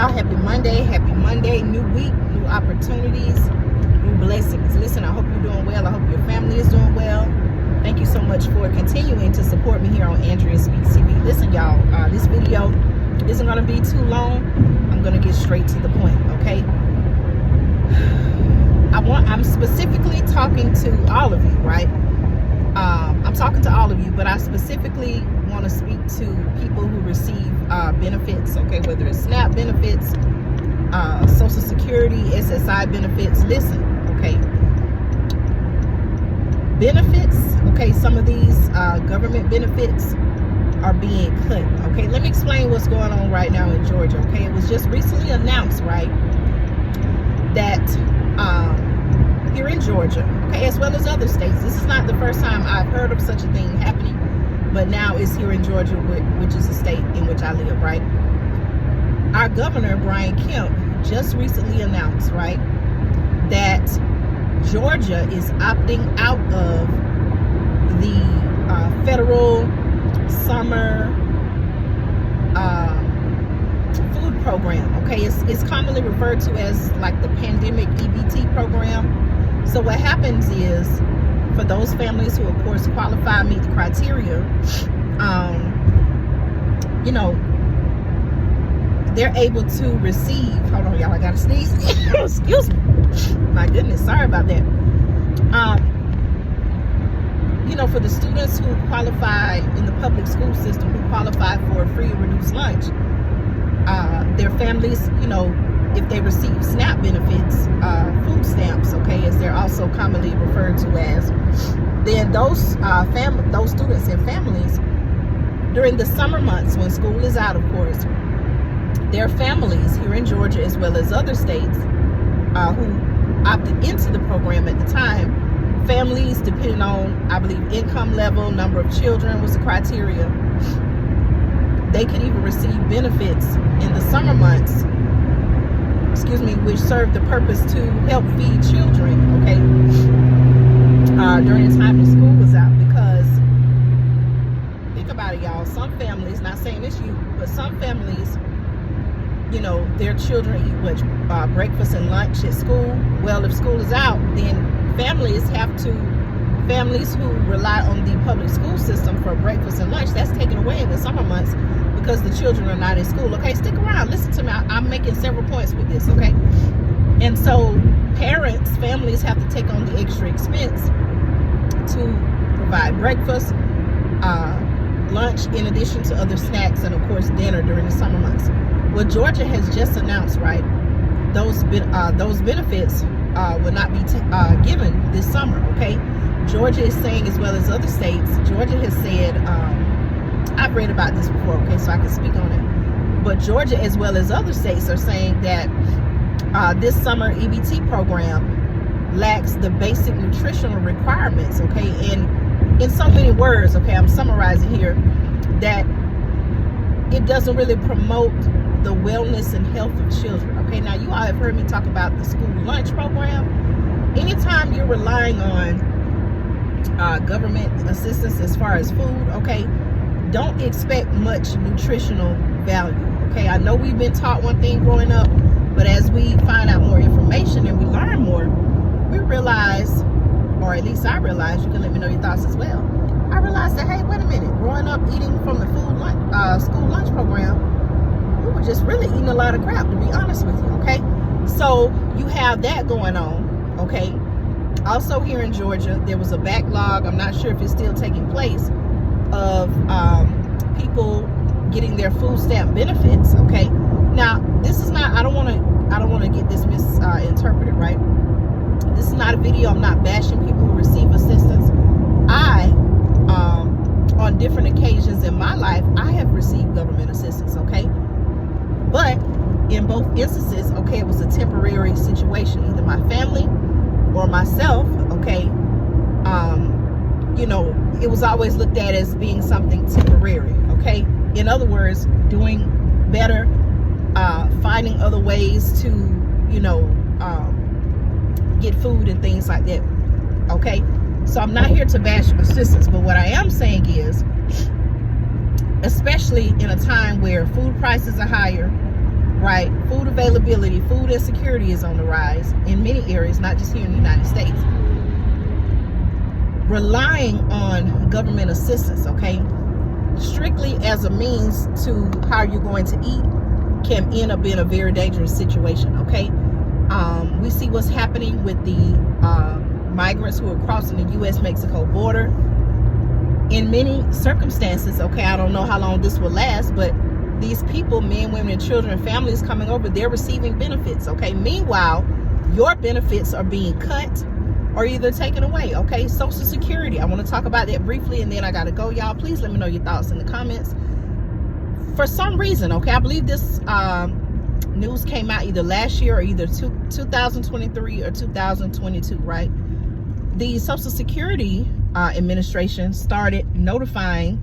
y'all. Happy Monday, new week, new opportunities, new blessings. Listen, I hope you're doing well. I hope your family is doing well. Thank you so much for continuing to support me here on Andrea Speaks TV. Listen, y'all, this video isn't going to be too long. I'm going to get straight to the point, okay? I'm specifically talking to all of you, right? I'm talking to all of you, but I specifically want to speak to people who receive benefits, okay, whether it's SNAP benefits, Social Security, SSI benefits. Listen, okay, benefits, okay, some of these government benefits are being cut, okay? Let me explain what's going on right now in Georgia, okay? It was just recently announced, right, that here in Georgia, okay, as well as other states, this is not the first time I've heard of such a thing happening, but now it's here in Georgia, which is the state in which I live, right? Our governor, Brian Kemp, just recently announced, right, that Georgia is opting out of the federal summer food program, okay? It's commonly referred to as like the pandemic EBT program. So what happens is, for those families who of course qualify, meet the criteria, you know, they're able to receive, hold on y'all, I gotta sneeze. Excuse me, my goodness, sorry about that. You know, for the students who qualify in the public school system, who qualify for free or reduced lunch, their families, you know, if they receive SNAP benefits, food stamps, okay, as they're also commonly referred to as, then those students and families during the summer months when school is out, of course, their families here in Georgia as well as other states who opted into the program at the time, families depending on, I believe, income level, number of children was the criteria, they could even receive benefits in the summer months, excuse me, which serve the purpose to help feed children, okay, during the time the school was out. Because think about it, y'all, some families, not saying it's you, but some families, you know, their children eat what, breakfast and lunch at school. Well, if school is out, then families who rely on the public school system for breakfast and lunch, that's taken away in the summer months because the children are not in school. Okay, stick around, listen to me. I'm making several points with this, okay? And so families have to take on the extra expense to provide breakfast, lunch, in addition to other snacks, and of course dinner during the summer months. Well, Georgia has just announced, right, those benefits will not be given this summer, okay? Georgia is saying, as well as other states, Georgia has said, I've read about this before, okay, so I can speak on it, but Georgia as well as other states are saying that this summer EBT program lacks the basic nutritional requirements, okay, and in so many words, okay, I'm summarizing here, that it doesn't really promote the wellness and health of children, okay? Now, you all have heard me talk about the school lunch program. Anytime you're relying on government assistance as far as food, okay, don't expect much nutritional value, okay? I know we've been taught one thing growing up, but as we find out more information and we learn more, we realize, or at least I realize, you can let me know your thoughts as well, I realized that, hey, wait a minute, growing up eating from the school lunch program, we were just really eating a lot of crap, to be honest with you, okay? So you have that going on, okay? Also here in Georgia, there was a backlog, I'm not sure if it's still taking place, of people getting their food stamp benefits, okay? Now, this is not, I don't want to get this misinterpreted, right? This is not a video, I'm not bashing people who receive assistance. On different occasions in my life, I have received government assistance, okay? But in both instances, okay, it was a temporary situation. Either my family or myself, okay, you know, it was always looked at as being something temporary, okay? In other words, doing better, finding other ways to, you know, get food and things like that, okay? So I'm not here to bash assistance, but what I am saying is, especially in a time where food prices are higher, right? Food availability, food insecurity is on the rise in many areas, not just here in the United States. Relying on government assistance, okay, strictly as a means to how you're going to eat can end up being a very dangerous situation, okay? We see what's happening with the migrants who are crossing the U.S.-Mexico border. In many circumstances, okay, I don't know how long this will last, but these people, men, women, and children, families coming over, they're receiving benefits, okay? Meanwhile, your benefits are being cut or either taken away, okay? Social Security, I want to talk about that briefly, and then I got to go, y'all. Please let me know your thoughts in the comments. For some reason, okay, I believe this news came out either last year or either 2023 or 2022, right? The Social Security Administration started notifying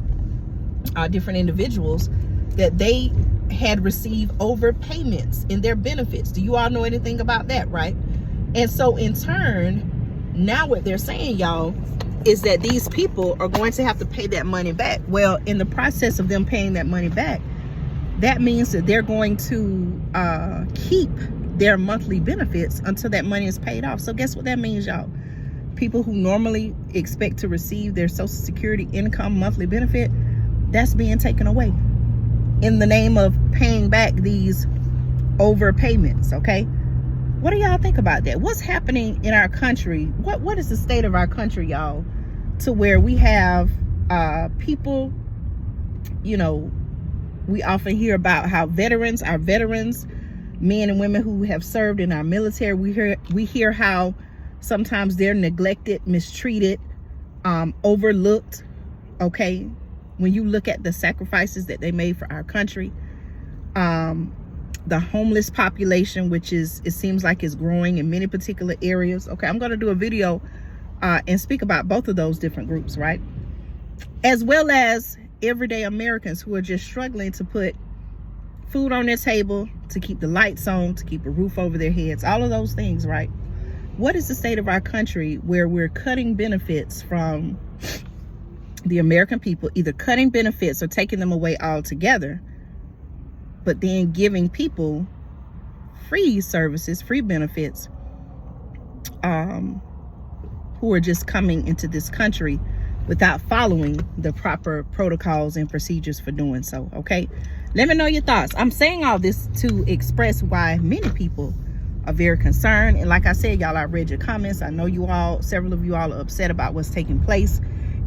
different individuals that they had received overpayments in their benefits. Do you all know anything about that, right? And so in turn, now what they're saying, y'all, is that these people are going to have to pay that money back. Well, in the process of them paying that money back, that means that they're going to keep their monthly benefits until that money is paid off. So guess what that means, y'all? People who normally expect to receive their Social Security income monthly benefit, that's being taken away in the name of paying back these overpayments, okay? What do y'all think about that? What's happening in our country? What is the state of our country, y'all, to where we have people, you know, we often hear about how our veterans, men and women who have served in our military, we hear how sometimes they're neglected, mistreated, overlooked, okay? When you look at the sacrifices that they made for our country, the homeless population, which it seems like is growing in many particular areas. Okay, I'm going to do a video and speak about both of those different groups, right? As well as everyday Americans who are just struggling to put food on their table, to keep the lights on, to keep a roof over their heads, all of those things, right? What is the state of our country where we're cutting benefits from the American people, either cutting benefits or taking them away altogether, but then giving people free services, free benefits, who are just coming into this country without following the proper protocols and procedures for doing so, okay? Let me know your thoughts. I'm saying all this to express why many people are very concerned. And like I said, y'all, I read your comments. I know you all, several of you all are upset about what's taking place.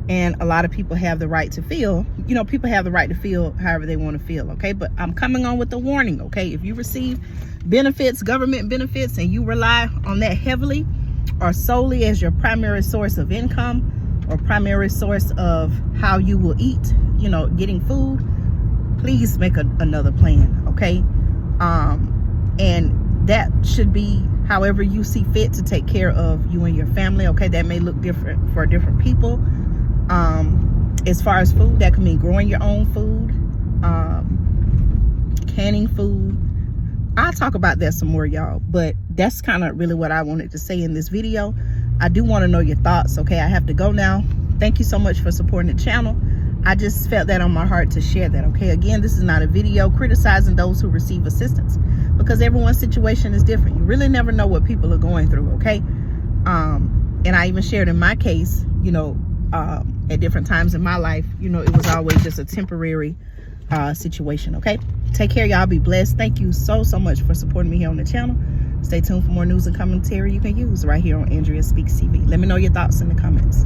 And a lot of people have the right to feel, you know, people have the right to feel however they want to feel, okay? But I'm coming on with a warning, okay? If you receive benefits, government benefits, and you rely on that heavily or solely as your primary source of income or primary source of how you will eat, you know, getting food, please make another plan, okay? And that should be however you see fit to take care of you and your family, okay? That may look different for different people. As far as food, that can mean growing your own food, canning food. I'll talk about that some more, y'all, but that's kind of really what I wanted to say in this video. I do want to know your thoughts, okay? I have to go now. Thank you so much for supporting the channel. I just felt that on my heart to share that, okay? Again, this is not a video criticizing those who receive assistance, because everyone's situation is different. You really never know what people are going through, okay? And I even shared in my case, you know, at different times in my life, you know, it was always just a temporary situation, okay? Take care, y'all. Be blessed. Thank you so much for supporting me here on the channel. Stay tuned for more news and commentary you can use right here on Andrea Speaks TV. Let me know your thoughts in the comments.